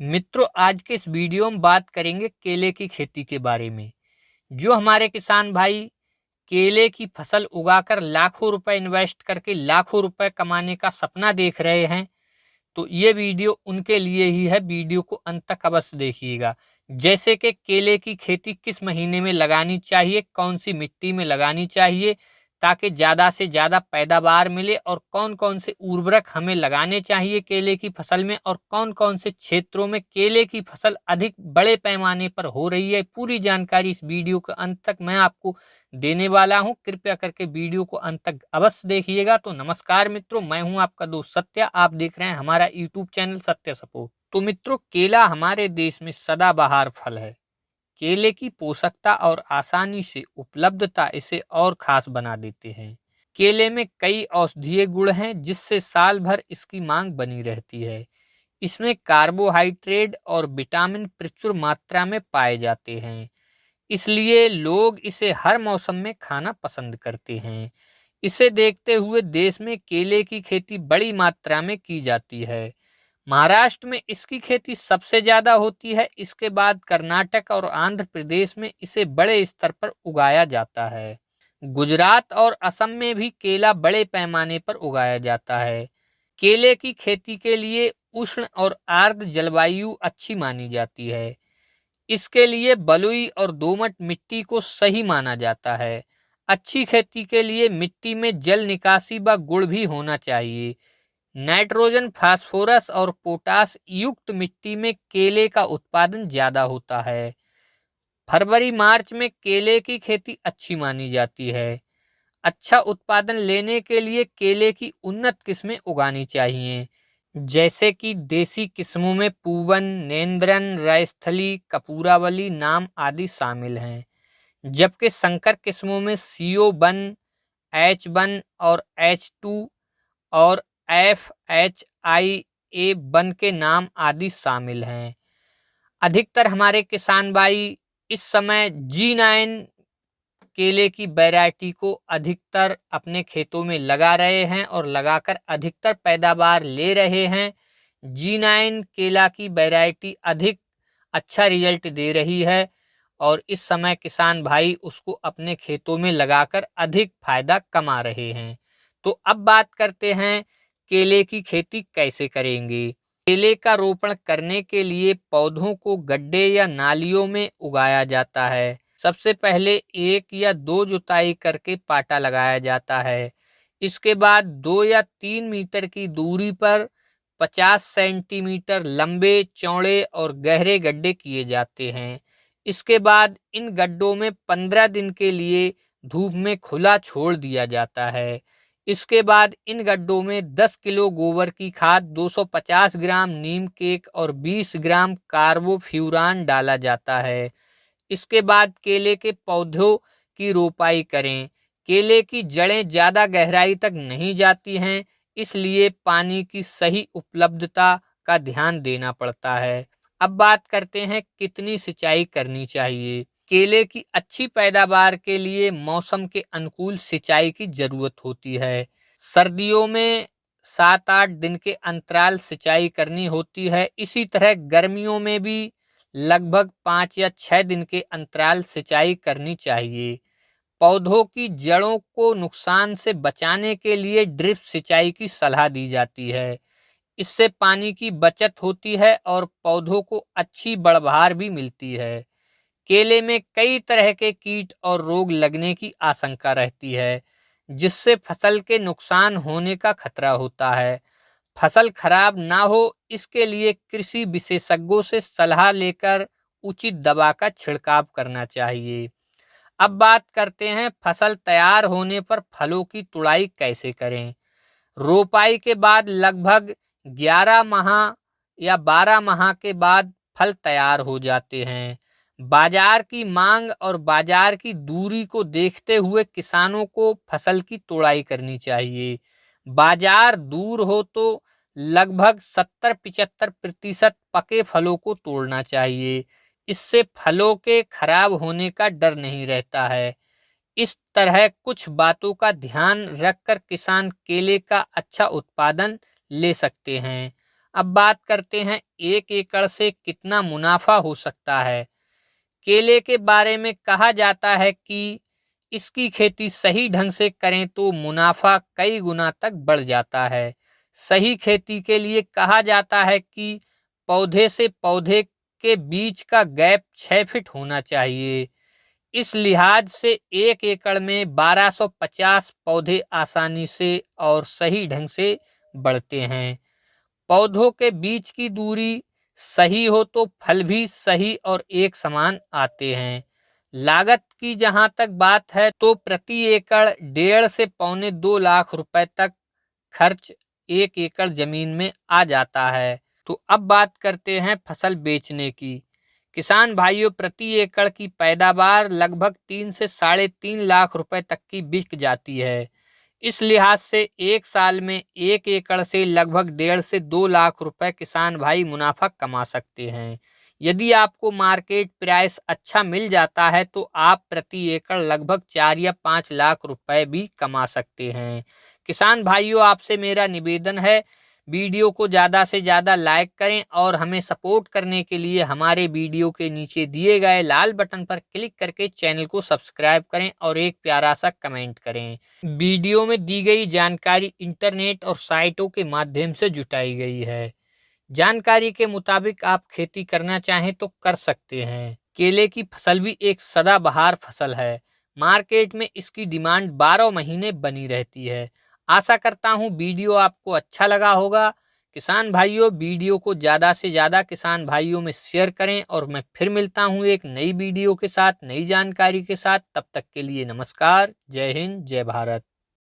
मित्रों, आज के इस वीडियो में बात करेंगे केले की खेती के बारे में। जो हमारे किसान भाई केले की फसल उगाकर लाखों रुपए इन्वेस्ट करके लाखों रुपए कमाने का सपना देख रहे हैं, तो ये वीडियो उनके लिए ही है। वीडियो को अंत तक अवश्य देखिएगा। जैसे कि केले की खेती किस महीने में लगानी चाहिए, कौन सी मिट्टी में लगानी चाहिए ताकि ज़्यादा से ज़्यादा पैदावार मिले, और कौन कौन से उर्वरक हमें लगाने चाहिए केले की फसल में, और कौन कौन से क्षेत्रों में केले की फसल अधिक बड़े पैमाने पर हो रही है। पूरी जानकारी इस वीडियो के अंत तक मैं आपको देने वाला हूं। कृपया करके वीडियो को अंत तक अवश्य देखिएगा। तो नमस्कार मित्रों, मैं हूं आपका दोस्त सत्या। आप देख रहे हैं हमारा यूट्यूब चैनल सत्य सपोर्ट। तो मित्रों, केला हमारे देश में सदाबहार फल है। केले की पोषकता और आसानी से उपलब्धता इसे और खास बना देते हैं। केले में कई औषधीय गुण हैं जिससे साल भर इसकी मांग बनी रहती है। इसमें कार्बोहाइड्रेट और विटामिन प्रचुर मात्रा में पाए जाते हैं, इसलिए लोग इसे हर मौसम में खाना पसंद करते हैं। इसे देखते हुए देश में केले की खेती बड़ी मात्रा में की जाती है। महाराष्ट्र में इसकी खेती सबसे ज्यादा होती है। इसके बाद कर्नाटक और आंध्र प्रदेश में इसे बड़े स्तर पर उगाया जाता है। गुजरात और असम में भी केला बड़े पैमाने पर उगाया जाता है। केले की खेती के लिए उष्ण और आर्द्र जलवायु अच्छी मानी जाती है। इसके लिए बलुई और दोमट मिट्टी को सही माना जाता है। अच्छी खेती के लिए मिट्टी में जल निकासी व गुण भी होना चाहिए। नाइट्रोजन, फास्फोरस और पोटास युक्त मिट्टी में केले का उत्पादन ज्यादा होता है। फरवरी मार्च में केले की खेती अच्छी मानी जाती है। अच्छा उत्पादन लेने के लिए केले की उन्नत किस्में उगानी चाहिए, जैसे कि देसी किस्मों में पूवन, नेंद्रन, रायस्थली, कपूरावली नाम आदि शामिल हैं। जबकि संकर किस्मों में CO1, H1 और H2 और FHIA1 के नाम आदि शामिल हैं। अधिकतर हमारे किसान भाई इस समय G9 केले की वैरायटी को अधिकतर अपने खेतों में लगा रहे हैं और लगाकर अधिकतर पैदावार ले रहे हैं। G9 केला की वैरायटी अधिक अच्छा रिजल्ट दे रही है और इस समय किसान भाई उसको अपने खेतों में लगाकर अधिक फायदा कमा रहे हैं। तो अब बात करते हैं केले की खेती कैसे करेंगे। केले का रोपण करने के लिए पौधों को गड्ढे या नालियों में उगाया जाता है। सबसे पहले 1 या 2 जुताई करके पाटा लगाया जाता है। इसके बाद 2 या 3 मीटर की दूरी पर 50 सेंटीमीटर लंबे, चौड़े और गहरे गड्ढे किए जाते हैं। इसके बाद इन गड्ढों में 15 दिन के लिए धूप में खुला छोड़ दिया जाता है। इसके बाद इन गड्ढों में 10 किलो गोबर की खाद, 250 ग्राम नीम केक और 20 ग्राम कार्बोफ्यूरान डाला जाता है। इसके बाद केले के पौधों की रोपाई करें। केले की जड़ें ज़्यादा गहराई तक नहीं जाती हैं, इसलिए पानी की सही उपलब्धता का ध्यान देना पड़ता है। अब बात करते हैं कितनी सिंचाई करनी चाहिए। केले की अच्छी पैदावार के लिए मौसम के अनुकूल सिंचाई की जरूरत होती है। सर्दियों में 7-8 दिन के अंतराल सिंचाई करनी होती है। इसी तरह गर्मियों में भी लगभग 5 या 6 दिन के अंतराल सिंचाई करनी चाहिए। पौधों की जड़ों को नुकसान से बचाने के लिए ड्रिप सिंचाई की सलाह दी जाती है। इससे पानी की बचत होती है और पौधों को अच्छी बढ़वार भी मिलती है। केले में कई तरह के कीट और रोग लगने की आशंका रहती है, जिससे फसल के नुकसान होने का खतरा होता है। फसल खराब ना हो, इसके लिए कृषि विशेषज्ञों से सलाह लेकर उचित दवा का छिड़काव करना चाहिए। अब बात करते हैं फसल तैयार होने पर फलों की तुड़ाई कैसे करें। रोपाई के बाद लगभग 11 माह या 12 माह के बाद फल तैयार हो जाते हैं। बाजार की मांग और बाजार की दूरी को देखते हुए किसानों को फसल की तुड़ाई करनी चाहिए। बाजार दूर हो तो लगभग 70-75% पके फलों को तोड़ना चाहिए। इससे फलों के खराब होने का डर नहीं रहता है। इस तरह कुछ बातों का ध्यान रखकर किसान केले का अच्छा उत्पादन ले सकते हैं। अब बात करते हैं 1 एकड़ से कितना मुनाफा हो सकता है। केले के बारे में कहा जाता है कि इसकी खेती सही ढंग से करें तो मुनाफा कई गुना तक बढ़ जाता है। सही खेती के लिए कहा जाता है कि पौधे से पौधे के बीच का गैप 6 फीट होना चाहिए। इस लिहाज से 1 एकड़ में 1250 पौधे आसानी से और सही ढंग से बढ़ते हैं। पौधों के बीच की दूरी सही हो तो फल भी सही और एक समान आते हैं। लागत की जहां तक बात है तो प्रति एकड़ 1.5 से पौने 2 लाख रुपए तक खर्च 1 एकड़ जमीन में आ जाता है। तो अब बात करते हैं फसल बेचने की। किसान भाइयों, प्रति एकड़ की पैदावार लगभग 3 से 3.5 लाख रुपए तक की बिक जाती है। इस लिहाज से एक साल में 1 एकड़ से लगभग 1.5 से 2 लाख रुपए किसान भाई मुनाफा कमा सकते हैं। यदि आपको मार्केट प्राइस अच्छा मिल जाता है तो आप प्रति एकड़ लगभग 4 या 5 लाख रुपए भी कमा सकते हैं। किसान भाइयों, आपसे मेरा निवेदन है, वीडियो को ज़्यादा से ज़्यादा लाइक करें और हमें सपोर्ट करने के लिए हमारे वीडियो के नीचे दिए गए लाल बटन पर क्लिक करके चैनल को सब्सक्राइब करें और एक प्यारा सा कमेंट करें। वीडियो में दी गई जानकारी इंटरनेट और साइटों के माध्यम से जुटाई गई है। जानकारी के मुताबिक आप खेती करना चाहें तो कर सकते हैं। केले की फसल भी एक सदाबहार फसल है। मार्केट में इसकी डिमांड 12 महीने बनी रहती है। आशा करता हूँ वीडियो आपको अच्छा लगा होगा। किसान भाइयों, वीडियो को ज़्यादा से ज़्यादा किसान भाइयों में शेयर करें और मैं फिर मिलता हूँ एक नई वीडियो के साथ, नई जानकारी के साथ। तब तक के लिए नमस्कार। जय हिंद, जय भारत।